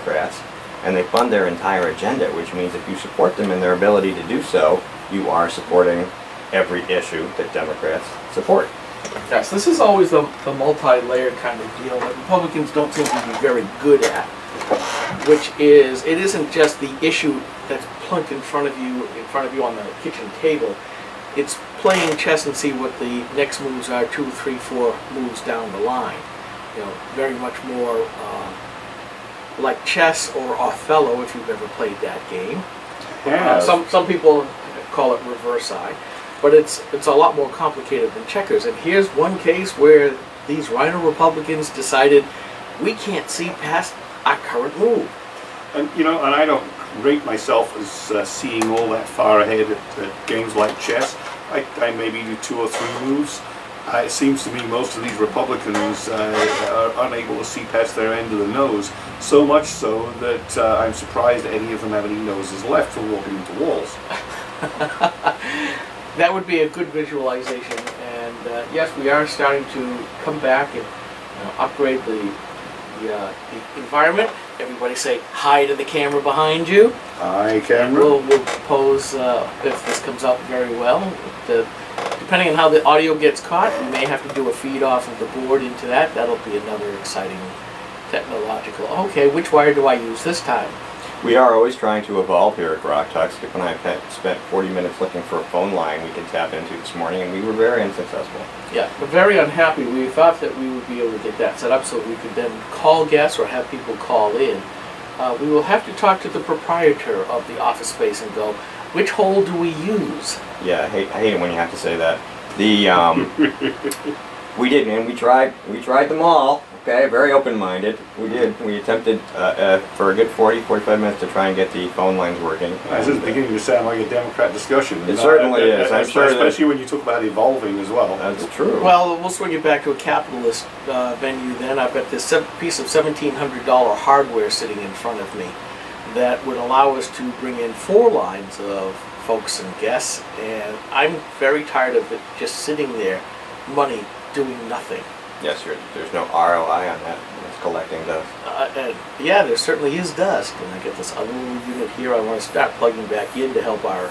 Democrats, and they fund their entire agenda, which means if you support them in their ability to do so, you are supporting every issue that Democrats support. Yes, this is always the multi-layered kind of deal that Republicans don't seem to be very good at, which is, it isn't just the issue that's plunked in front of you on the kitchen table. It's playing chess and see what the next moves are, 2, 3, 4 moves down the line. You know, very much more like chess or Othello, if you've ever played that game. Yeah. Some people call it reverse eye, but it's a lot more complicated than checkers. And here's one case where these Rhino Republicans decided we can't see past our current move. And and I don't rate myself as seeing all that far ahead at games like chess. I maybe do 2 or 3 moves. It seems to me most of these Republicans are unable to see past their end of the nose, so much so that I'm surprised any of them have any noses left from walking into walls. That would be a good visualization, and yes, we are starting to come back and upgrade the environment. Everybody say hi to the camera behind you. Hi, camera. We'll pose if this comes out very well. Depending on how the audio gets caught, we may have to do a feed off of the board into that. That'll be another exciting technological. Okay, which wire do I use this time? We are always trying to evolve here at GrokTALK. Skip and I spent 40 minutes looking for a phone line we could tap into this morning, and we were very unsuccessful. Yeah, but very unhappy. We thought that we would be able to get that set up so we could then call guests or have people call in. We will have to talk to the proprietor of the office space and go, which hole do we use? Yeah, I hate it when you have to say that. We did, and we tried them all. Okay, very open-minded. We did. We attempted for a good 40-45 minutes to try and get the phone lines working. This is beginning to sound like a Democrat discussion. It certainly is. I'm sure, especially when you talk about evolving as well. That's true. Well, we'll swing it back to a capitalist venue then. I've got this piece of $1,700 hardware sitting in front of me that would allow us to bring in 4 lines of folks and guests, and I'm very tired of it just sitting there, money doing nothing. Yes, there's no ROI on that. It's collecting dust. Yeah, there certainly is dust. And I get this other little unit here I want to start plugging back in to help our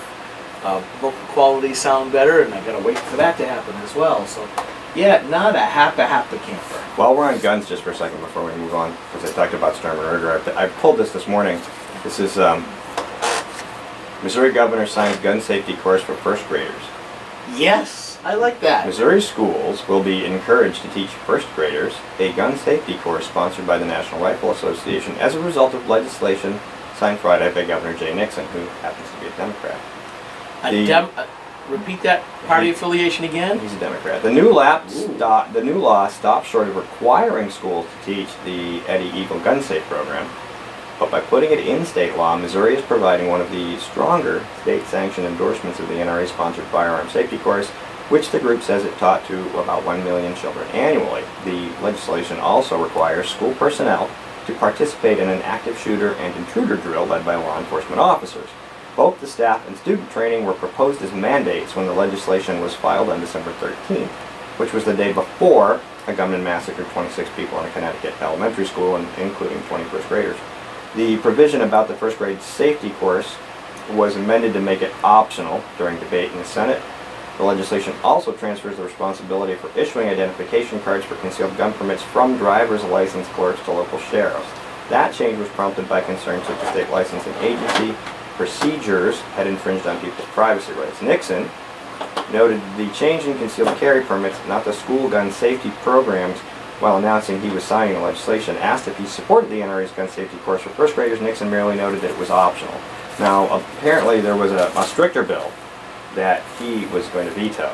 vocal quality sound better, and I got to wait for that to happen as well. So, yeah, not a happy camper. While we're on guns, just for a second before we move on, because I talked about Sturm and Ruger, I pulled this morning. This is Missouri governor signs gun safety course for first graders. Yes, I like that. Missouri schools will be encouraged to teach first graders a gun safety course sponsored by the National Rifle Association as a result of legislation signed Friday by Governor Jay Nixon, who happens to be a Democrat. Repeat that party affiliation again? He's a Democrat. The new law stops short of requiring schools to teach the Eddie Eagle gun safe program, but by putting it in state law, Missouri is providing one of the stronger state-sanctioned endorsements of the NRA-sponsored firearm safety course, which the group says it taught to about 1 million children annually. The legislation also requires school personnel to participate in an active shooter and intruder drill led by law enforcement officers. Both the staff and student training were proposed as mandates when the legislation was filed on December 13th, which was the day before a gunman massacred 26 people in a Connecticut elementary school, including 20 first graders. The provision about the first grade safety course was amended to make it optional during debate in the Senate. The legislation also transfers the responsibility for issuing identification cards for concealed gun permits from driver's license clerks to local sheriffs. That change was prompted by concerns that the state licensing agency procedures had infringed on people's privacy rights. Nixon noted the change in concealed carry permits, not the school gun safety programs. While announcing he was signing the legislation, asked if he supported the NRA's gun safety course for first graders, Nixon merely noted that it was optional. Now, apparently there was a stricter bill that he was going to veto,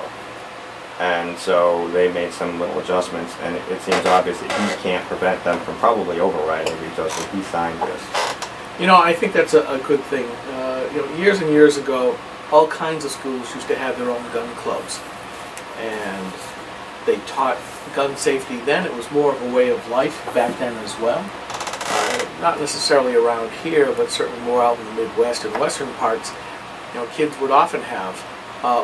and so they made some little adjustments, and it seems obvious that he can't prevent them from probably overriding the veto, so he signed this. I think that's a good thing. Years and years ago, all kinds of schools used to have their own gun clubs, and they taught gun safety then. It was more of a way of life back then as well. Not necessarily around here, but certainly more out in the Midwest and western parts. Kids would often have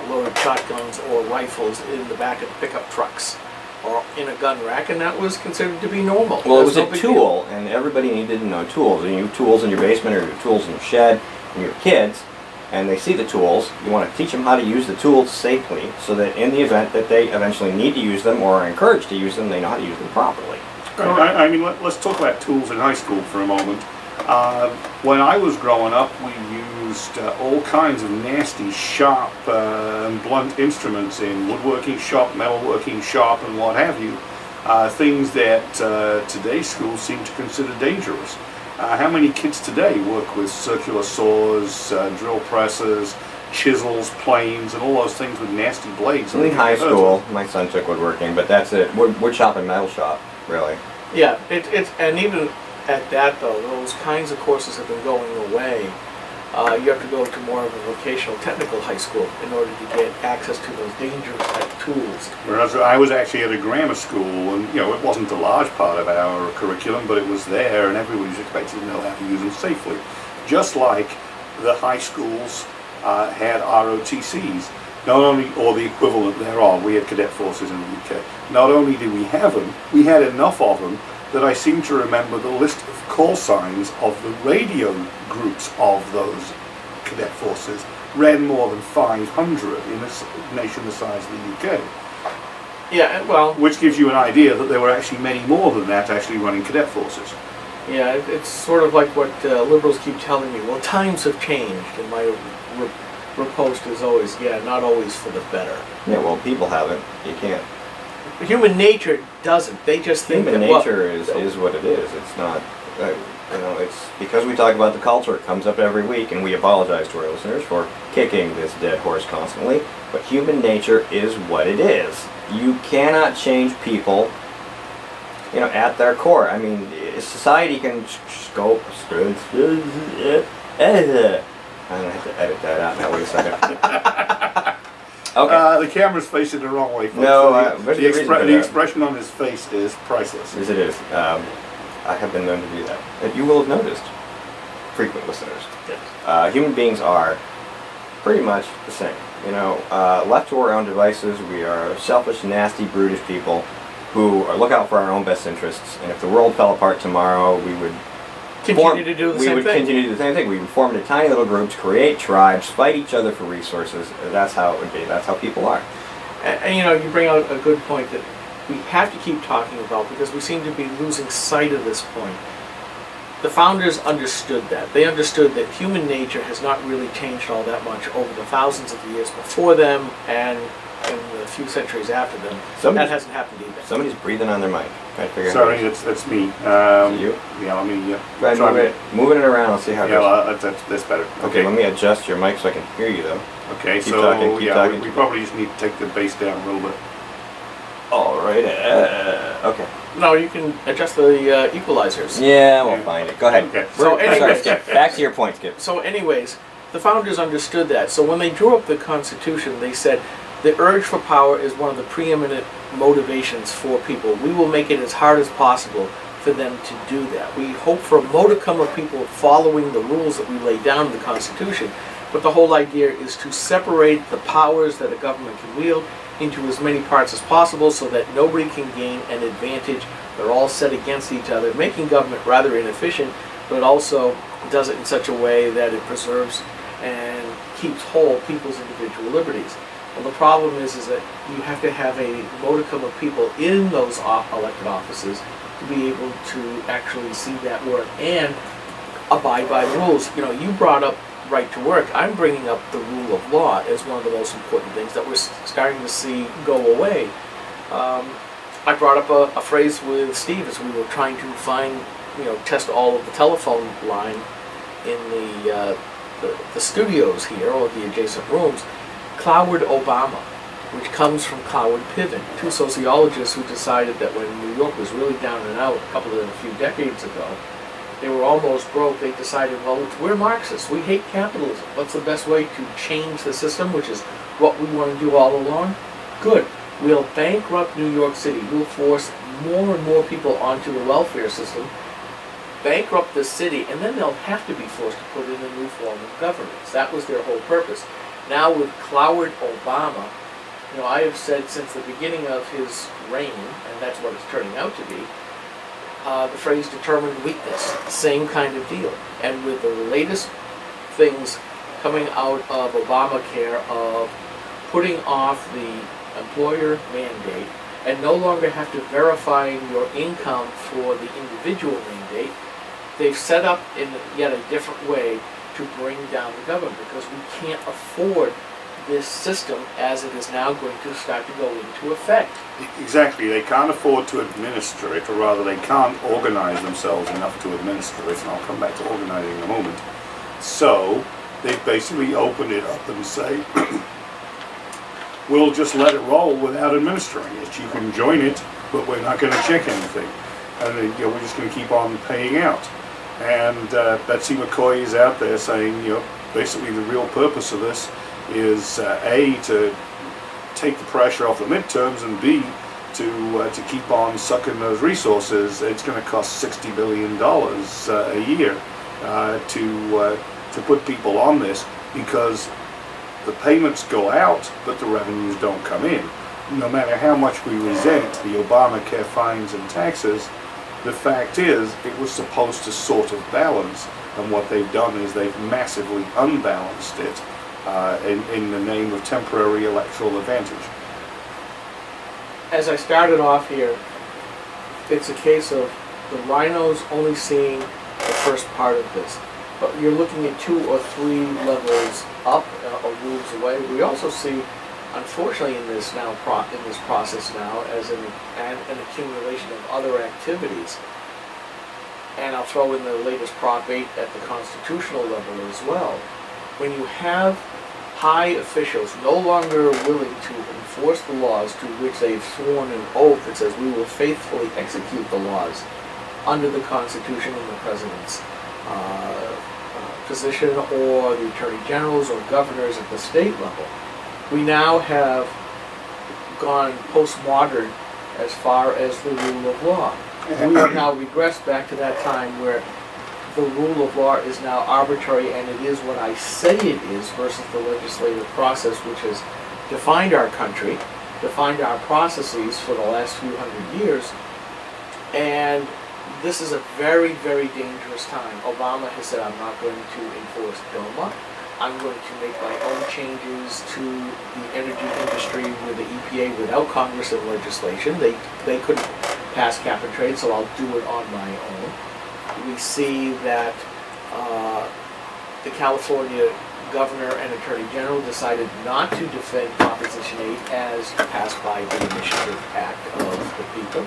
loaded shotguns or rifles in the back of pickup trucks. or in a gun rack, and that was considered to be normal. Well, it was no a big deal. tool, and everybody needed to know tools. And you have tools in your basement or your tools in your shed, and your kids, and they see the tools. You want to teach them how to use the tools safely, so that in the event that they eventually need to use them or are encouraged to use them, they know how to use them properly. I mean, let's talk about tools in high school for a moment. When I was growing up, we used all kinds of nasty, sharp, and blunt instruments in woodworking shop, metalworking shop, and what have you. Things that today's schools seem to consider dangerous. How many kids today work with circular saws, drill presses, chisels, planes, and all those things with nasty blades? In high school, my son took woodworking, but that's it. Wood shop and metal shop, really. Yeah, it's and even at that though, those kinds of courses have been going away. You have to go to more of a vocational technical high school in order to get access to those dangerous type tools. Whereas I was actually at a grammar school, and it wasn't a large part of our curriculum, but it was there, and everybody was expected to know how to use them safely. Just like the high schools had ROTCs, not only, or the equivalent thereof. We had cadet forces in the UK. Not only did we have them, we had enough of them that I seem to remember the list of call signs of the radio groups of those cadet forces ran more than 500 in a nation the size of the UK. Yeah, well, Which gives you an idea that there were actually many more than that actually running cadet forces. yeah, it's sort of like what liberals keep telling me. Well, times have changed, and my riposte is always, yeah, not always for the better. Yeah, well, people haven't. You can't. Human nature doesn't. They just think Human that nature is what it is. It's not, it's because we talk about the culture, it comes up every week, and we apologize to our listeners for kicking this dead horse constantly, but human nature is what it is. You cannot change people, at their core. I mean, society can scope. I'm gonna have to edit that out now. Wait a second. Okay. The camera's facing the wrong way, folks. No, So the expression on his face is priceless. Yes, it is. I have been known to do that. And you will have noticed, frequent listeners. Yes. Human beings are pretty much the same. Left to our own devices, we are selfish, nasty, brutish people who look out for our own best interests. And if the world fell apart tomorrow, we would Continue to do the same thing. continue to do the same thing. We would form into tiny little groups, create tribes, fight each other for resources. That's how it would be. That's how people are. And you bring out a good point that we have to keep talking about, because we seem to be losing sight of this point. The founders understood that. They understood that human nature has not really changed all that much over the thousands of years before them and in the few centuries after them. That hasn't happened either. Somebody's breathing on their mic. Trying to figure Sorry, out. that's me. Is it you? Yeah, let me. Go ahead, moving it around. Let's see how it goes. That's better. Okay, let me adjust your mic so I can hear you though. Okay, Keep so talking, keep talking. we probably just need to take the bass down a little bit. All right. Okay. No, you can adjust the equalizers. Yeah, we'll find it. Go ahead. Okay. So Sorry, anyways, Skip. Back to your point, Skip. So anyways, the founders understood that. So when they drew up the Constitution, they said the urge for power is one of the preeminent motivations for people. We will make it as hard as possible for them to do that. We hope for a modicum of people following the rules that we lay down in the Constitution, but the whole idea is to separate the powers that a government can wield into as many parts as possible so that nobody can gain an advantage. They're all set against each other, making government rather inefficient, but also does it in such a way that it preserves and keeps whole people's individual liberties. Well, the problem is that you have to have a modicum of people in those elected offices to be able to actually see that work and abide by the rules. You brought up right to work. I'm bringing up the rule of law as one of the most important things that we're starting to see go away. I brought up a phrase with Steve as we were trying to find, test all of the telephone line in the studios here or the adjacent rooms. Cloward Obama, which comes from Cloward Piven, two sociologists who decided that when New York was really down and out a few decades ago, they were almost broke. They decided, well, we're Marxists. We hate capitalism. What's the best way to change the system, which is what we want to do all along? Good. We'll bankrupt New York City. We'll force more and more people onto the welfare system, bankrupt the city, and then they'll have to be forced to put in a new form of governance. That was their whole purpose. Now with Cloward Obama, You know, I have said since the beginning of his reign, and that's what it's turning out to be, the phrase determined weakness, same kind of deal. And with the latest things coming out of Obamacare of putting off the employer mandate and no longer have to verify your income for the individual mandate, they've set up in yet a different way to bring down the government, because we can't afford this system as it is now going to start to go into effect. Exactly, they can't afford to administer it, or rather they can't organize themselves enough to administer it, and I'll come back to organizing in a moment. So, they basically open it up and say, we'll just let it roll without administering it. You can join it, but we're not going to check anything. And then, we're just going to keep on paying out. And Betsy McCoy is out there saying, basically the real purpose of this is A, to take the pressure off the midterms, and B, to keep on sucking those resources. It's going to cost $60 billion a year to put people on this, because the payments go out, but the revenues don't come in. No matter how much we resent the Obamacare fines and taxes, the fact is it was supposed to sort of balance, and what they've done is they've massively unbalanced it in the name of temporary electoral advantage. As I started off here, it's a case of the rhinos only seeing the first part of this. But you're looking at 2 or 3 levels up or moves away. We also see, unfortunately, in this process now, as an accumulation of other activities. And I'll throw in the latest Prop 8 at the constitutional level as well. When you have high officials no longer willing to enforce the laws to which they've sworn an oath that says we will faithfully execute the laws under the Constitution and the President's position, or the Attorney Generals or governors at the state level, we now have gone postmodern as far as the rule of law. We have now regressed back to that time where the rule of law is now arbitrary, and it is what I say it is versus the legislative process, which has defined our country, defined our processes for the last few hundred years. And this is a very, very dangerous time. Obama has said, I'm not going to enforce DOMA. I'm going to make my own changes to the energy industry with the EPA without Congress and legislation. They couldn't pass cap and trade, so I'll do it on my own. We see that the California governor and attorney general decided not to defend Proposition 8 as passed by the Initiative Act of the people.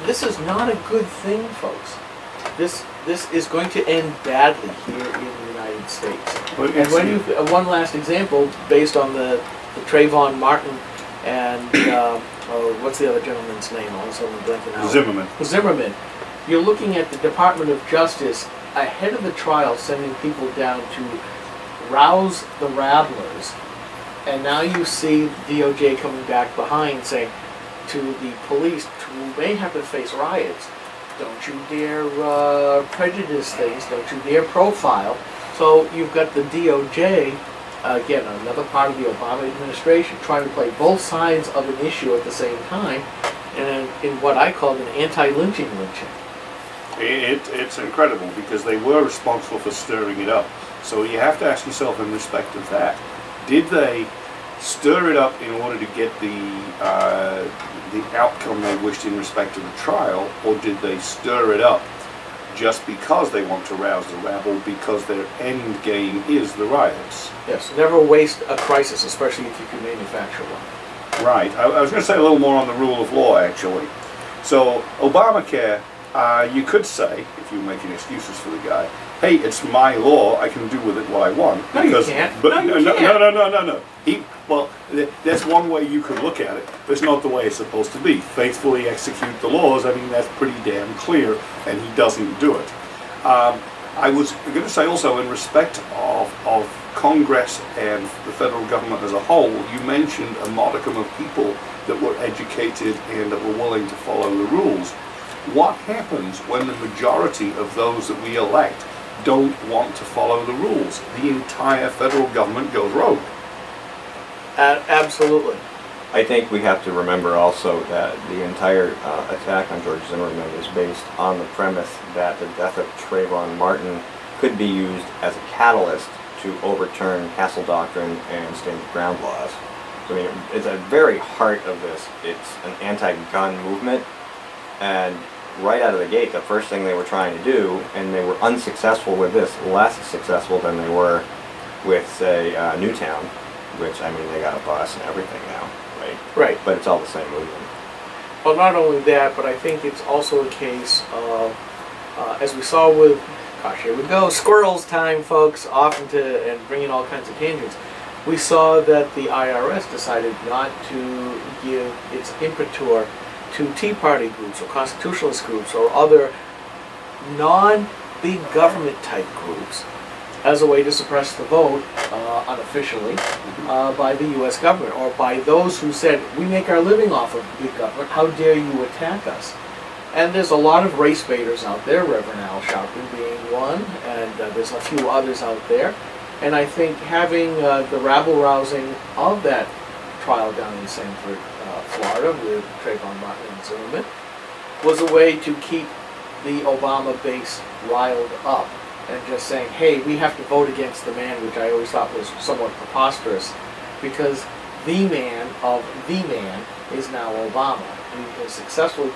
This is not a good thing, folks. This is going to end badly here in the United States. And when one last example, based on the Trayvon Martin and what's the other gentleman's name? Also blanking out. Zimmerman. You're looking at the Department of Justice ahead of the trial, sending people down to rouse the rabblers, and now you see DOJ coming back behind saying to the police, who may have to face riots, don't you dare prejudice things, don't you dare profile. So you've got the DOJ, again, another part of the Obama administration, trying to play both sides of an issue at the same time, and in what I call an anti-lynching lynching. It's incredible, because they were responsible for stirring it up. So you have to ask yourself, in respect of that, did they stir it up in order to get the outcome they wished in respect to the trial, or did they stir it up just because they want to rouse the rabble, because their end game is the riots? Yes, never waste a crisis, especially if you can manufacture one. Right. I was going to say a little more on the rule of law, actually. So, Obamacare, you could say, if you're making excuses for the guy, hey, it's my law, I can do with it what I want. No, you can't. But No, you can't. No. That's one way you could look at it, but it's not the way it's supposed to be. Faithfully execute the laws, I mean, that's pretty damn clear, and he doesn't do it. I was going to say also, in respect of Congress and the federal government as a whole, you mentioned a modicum of people that were educated and that were willing to follow the rules. What happens when the majority of those that we elect don't want to follow the rules? The entire federal government goes rogue. Absolutely. I think we have to remember also that the entire attack on George Zimmerman is based on the premise that the death of Trayvon Martin could be used as a catalyst to overturn Castle Doctrine and stand your ground laws. So, I mean, it's at the very heart of this. It's an anti-gun movement, and right out of the gate, the first thing they were trying to do, and they were unsuccessful with this, less successful than they were with, say, Newtown, which, I mean, they got a bus and everything now, right? Right. But it's all the same movement. Well, not only that, but I think it's also a case of, as we saw with, gosh, here we go, squirrels time, folks, off into and bringing all kinds of tangents. We saw that the IRS decided not to give its imprimatur to Tea Party groups or constitutionalist groups or other non-big government type groups as a way to suppress the vote unofficially by the U.S. government, or by those who said, we make our living off of big government, how dare you attack us? And there's a lot of race baiters out there, Reverend Al Sharpton being one, and there's a few others out there. And I think having the rabble-rousing of that trial down in Sanford, Florida, with Trayvon Martin and Zimmerman, was a way to keep the Obama base riled up and just saying, hey, we have to vote against the man, which I always thought was somewhat preposterous, because the man of the man is now Obama. He has successfully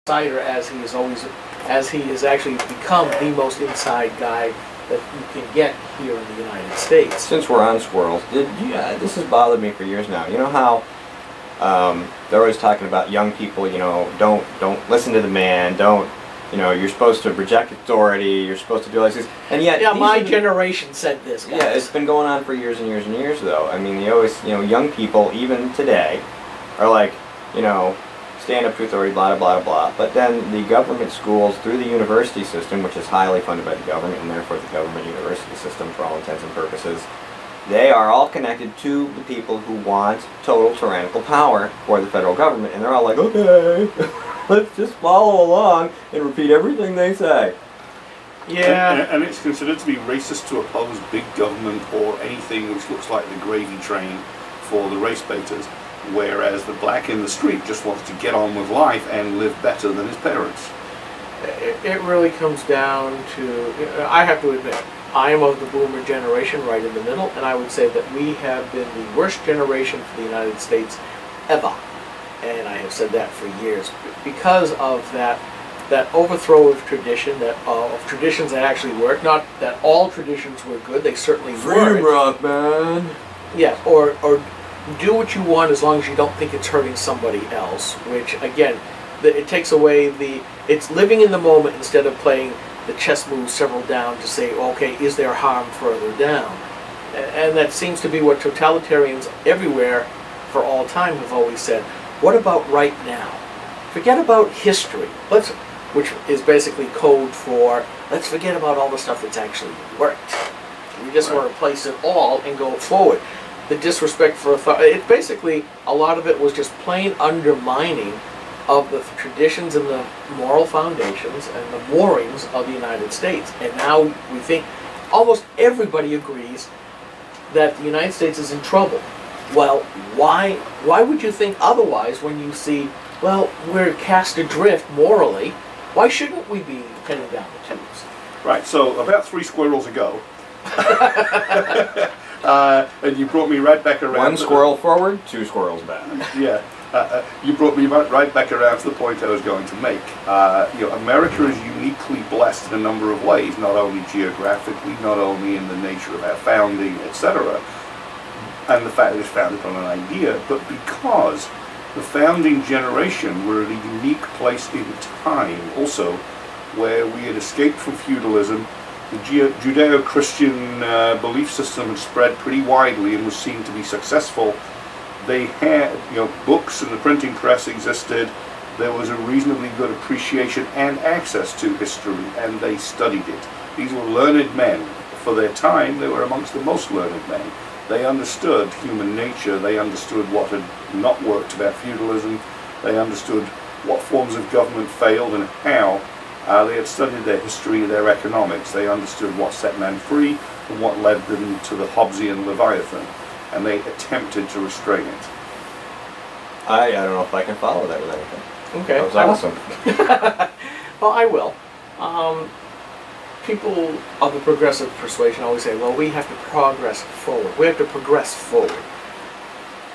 insider as he has actually become the most inside guy that you can get here in the United States. Since we're on squirrels, this has bothered me for years now. You know how they're always talking about young people, you know, don't listen to the man, you're supposed to reject authority, you're supposed to do all these things. And yet, yeah, my generation said this, guys. Yeah, it's been going on for years and years and years, though. I mean, they always, young people, even today, are like, stand up to authority, blah, blah, blah, blah. But then the government schools, through the university system, which is highly funded by the government, and therefore the government university system for all intents and purposes, they are all connected to the people who want total tyrannical power for the federal government. And they're all like, okay, let's just follow along and repeat everything they say. Yeah. And it's considered to be racist to oppose big government or anything which looks like the gravy train for the race baiters. Whereas the black in the street just wants to get on with life and live better than his parents. It really comes down to, I have to admit, I am of the boomer generation, right in the middle, and I would say that we have been the worst generation for the United States ever. And I have said that for years because of that overthrow of tradition, of traditions that actually work. Not that all traditions were good, they certainly Freedom were. rock, man. Yeah, or do what you want as long as you don't think it's hurting somebody else, which again, it takes away it's living in the moment instead of playing the chess moves several down to say, okay, is there harm further down? And that seems to be what totalitarians everywhere for all time have always said. What about right now? Forget about history, which is basically code for, let's forget about all the stuff that's actually worked. We just want to replace it all and go forward. The disrespect for authority, it basically, a lot of it was just plain undermining of the traditions and the moral foundations and the moorings of the United States. And now we think, almost everybody agrees that the United States is in trouble. Well, why would you think otherwise when you see, well, we're cast adrift morally, why shouldn't we be heading down the tubes? Right, so about 3 squirrels ago, and you brought me right back around. 1 squirrel forward, 2 squirrels back. Yeah, you brought me right back around to the point I was going to make. America is uniquely blessed in a number of ways, not only geographically, not only in the nature of our founding, etc., and the fact that it's founded on an idea, but because the founding generation were at a unique place in time also, where we had escaped from feudalism. The Judeo-Christian belief system had spread pretty widely and was seen to be successful. They had, books and the printing press existed. There was a reasonably good appreciation and access to history, and they studied it. These were learned men. For their time, they were amongst the most learned men. They understood human nature. They understood what had not worked about feudalism. They understood what forms of government failed and how. They had studied their history, their economics. They understood what set men free and what led them to the Hobbesian Leviathan, and they attempted to restrain it. I don't know if I can follow that with anything. Okay. That was awesome. Well, I will. People of the progressive persuasion always say, well, we have to progress forward. We have to progress forward.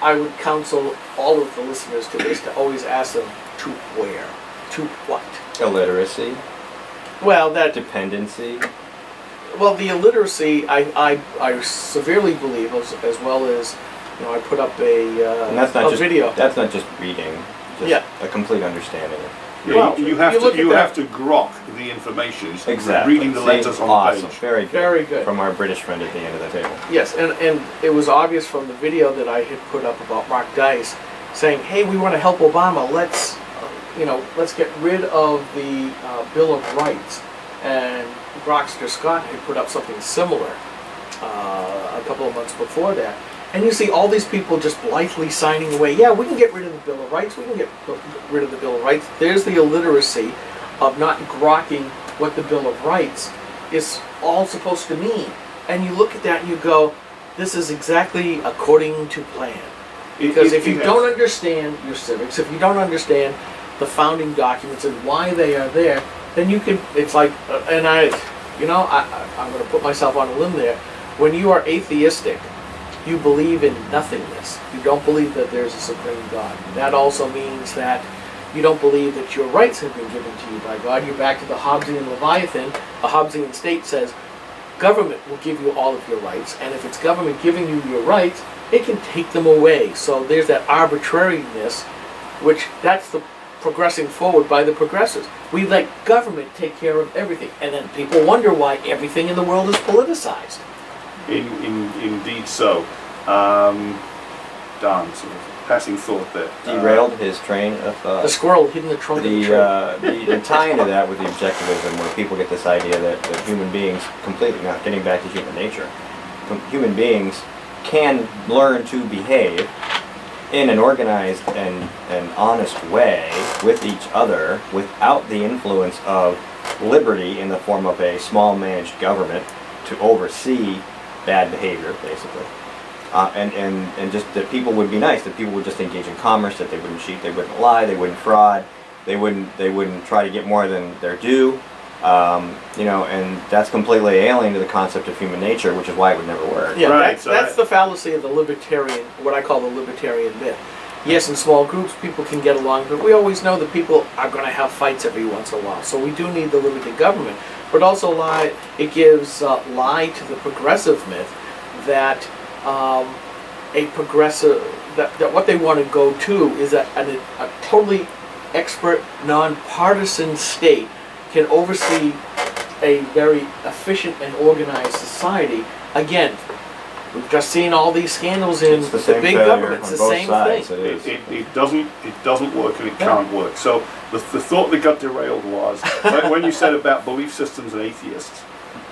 I would counsel all of the listeners to this to always ask them, to where? To what? Illiteracy, Well, that dependency. well, the illiteracy, I severely believe, as well as, I put up And that's not a just video. That's not just reading. Just Yeah. a complete understanding. Yeah, Well, you have you look to at you that- have to grok the information. Exactly. Reading the letters See? on the Awesome. page. Very good. Very good. From our British friend at the end of the table. Yes, and it was obvious from the video that I had put up about Mark Dice saying, hey, we want to help Obama, let's get rid of the Bill of Rights. And Grokster Scott had put up something similar a couple of months before that. And you see all these people just blithely signing away, yeah, we can get rid of the Bill of Rights, we can get rid of the Bill of Rights. There's the illiteracy of not grokking what the Bill of Rights is all supposed to mean. And you look at that and you go, this is exactly according to plan. Because if you don't understand your civics, if you don't understand the founding documents and why they are there, then you can, it's like, and I'm going to put myself on a limb there. When you are atheistic, you believe in nothingness. You don't believe that there's a supreme God. That also means that you don't believe that your rights have been given to you by God. You're back to the Hobbesian Leviathan. A Hobbesian state says, government will give you all of your rights, and if it's government giving you your rights, it can take them away. So there's that arbitrariness, which that's the progressing forward by the progressives. We let government take care of everything, and then people wonder why everything in the world is politicized. Indeed so. Darn, sort of passing thought there. Derailed his train of The squirrel hid in the trunk of the tree. the tie into that with the objectivism, where people get this idea that human beings, completely not getting back to human nature, human beings can learn to behave in an organized and honest way with each other without the influence of liberty in the form of a small managed government to oversee bad behavior, basically. And just that people would be nice, that people would just engage in commerce, that they wouldn't cheat, they wouldn't lie, they wouldn't fraud, they wouldn't try to get more than their due, and that's completely alien to the concept of human nature, which is why it would never work. Yeah, Right, that's the fallacy of the libertarian, what I call the libertarian myth. Yes, in small groups people can get along, but we always know that people are going to have fights every once in a while. So we do need the limited government, but also it gives lie to the progressive myth that that what they want to go to is a totally expert, nonpartisan state can oversee a very efficient and organized society. Again, we've just seen all these scandals in It's the the same big failure government. It's on the both same sides. thing. It doesn't work, and it can't work. So the thought that got derailed was when you said about belief systems and atheists.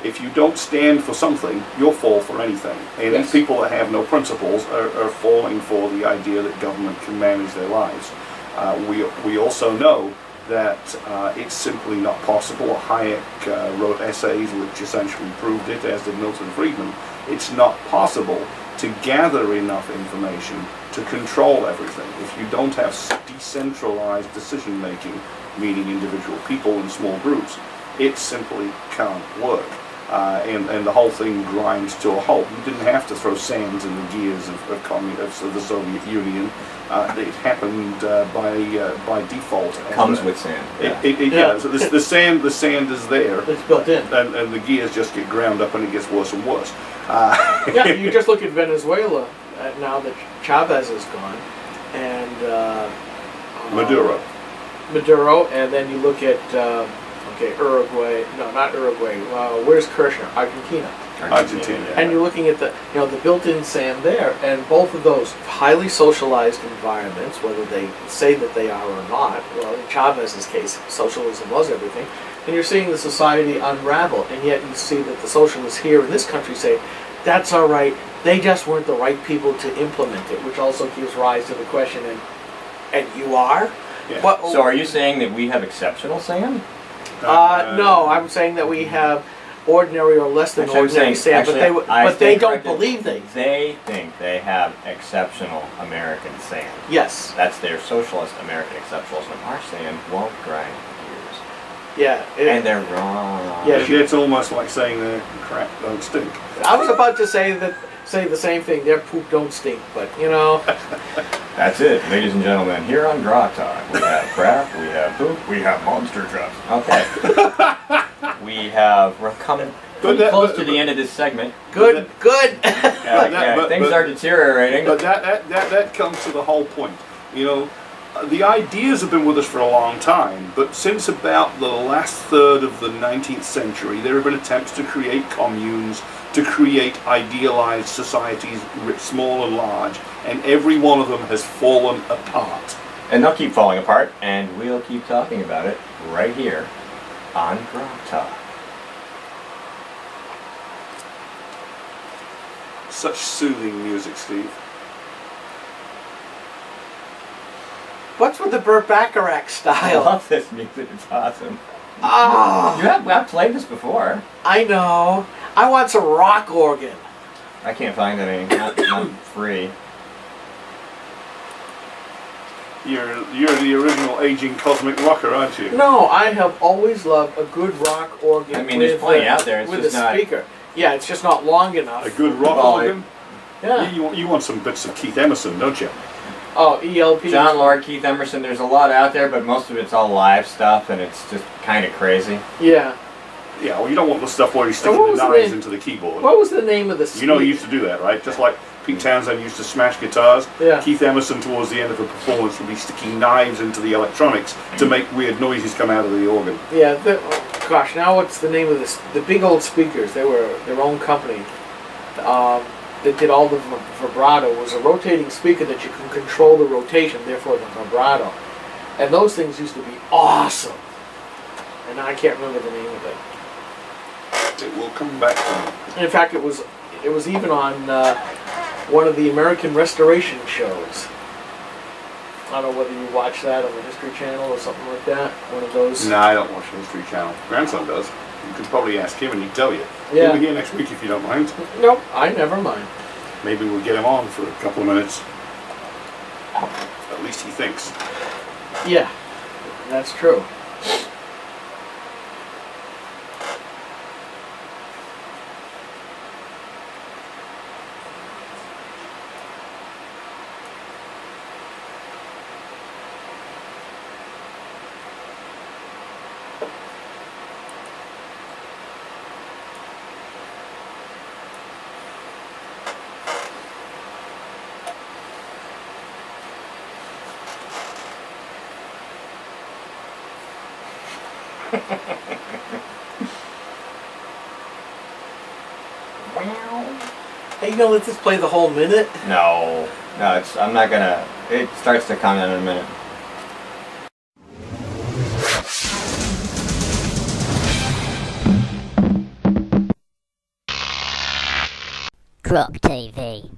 If you don't stand for something, you'll fall for anything. And Yes. these people that have no principles are falling for the idea that government can manage their lives. We also know that it's simply not possible. Hayek wrote essays which essentially proved it, as did Milton Friedman. It's not possible to gather enough information to control everything. If you don't have decentralized decision making, meaning individual people in small groups, it simply can't work. And the whole thing grinds to a halt. You didn't have to throw sand in the gears of the Soviet Union. It happened by default. Comes with sand. Yeah. So the sand is there, It's built in. and the gears just get ground up, and it gets worse and worse. Yeah, you just look at Venezuela now that Chavez is gone, and Maduro, and then you look at Uruguay. No, not Uruguay. Where's Kirchner? Argentina. And you're looking at the built-in sand there, and both of those highly socialized environments, whether they say that they are or not. Well, in Chavez's case, socialism was everything. And you're seeing the society unravel, and yet you see that the socialists here in this country say, that's all right, they just weren't the right people to implement it, which also gives rise to the question, and you are? Yeah. So are you saying that we have exceptional sand? No, I'm saying that we have ordinary or less than Actually, I'm ordinary saying- sand, actually, I but they stand don't corrected. believe they. They think they have exceptional American sand. Yes. That's their socialist American exceptionalism. Our sand won't grind gears. Yeah. And they're wrong. Yeah. It's almost like saying the crap don't stink. I was about to say the same thing. Their poop don't stink, but you know. That's it, ladies and gentlemen. Here on GrokTALK, we have crap, we have poop, we have monster trucks. Okay. we're coming pretty close to the end of this segment. Good. Things are deteriorating. But that comes to the whole point. You know, the ideas have been with us for a long time, but since about the last third of the 19th century, there have been attempts to create communes, to create idealized societies, small and large, and every one of them has fallen apart. And they'll keep falling apart, and we'll keep talking about it right here on GrokTALK. Such soothing music, Steve. What's with the Burt Bacharach I style? love this music, it's awesome. Oh, I've played this before. I know. I want some rock organ. I can't find any, not free. You're the original aging cosmic rocker, aren't you? No, I have always loved a good rock organ. I mean, there's plenty out there, it's with just a not... speaker. Yeah, it's just not long enough. A good rock Well, organ? Yeah. You want some bits of Keith Emerson, don't you? Oh, ELP. John Lord, Keith Emerson, there's a lot out there, but most of it's all live stuff, and it's just kind of crazy. Yeah. Yeah, well, you don't want the stuff where he's sticking what the was the knives name? into the keyboard. What was the name of the You know he used to do that, right? Just like Pete Townsend used to smash guitars. Yeah. Keith Emerson, towards the end of a performance, would be sticking knives into the electronics to make weird noises come out of the organ. Yeah. Gosh, now what's the name of this? The big old speakers. They were their own company. That did all the vibrato. It was a rotating speaker that you can control the rotation, therefore the vibrato. And those things used to be awesome. And I can't remember the name of it. It will come back to me. In fact, it was even on one of the American Restoration shows. I don't know whether you watch that on the History Channel or something like that. One of those. No, I don't watch the History Channel. Grandson does. You could probably ask him and he'd tell you. Yeah. He'll be here next week if you don't mind. Nope, I never mind. Maybe we'll get him on for a couple of minutes. At least he thinks. Yeah, that's true. Are you gonna let this play the whole minute? No, I'm not gonna, it starts to come in a minute. GrokTV.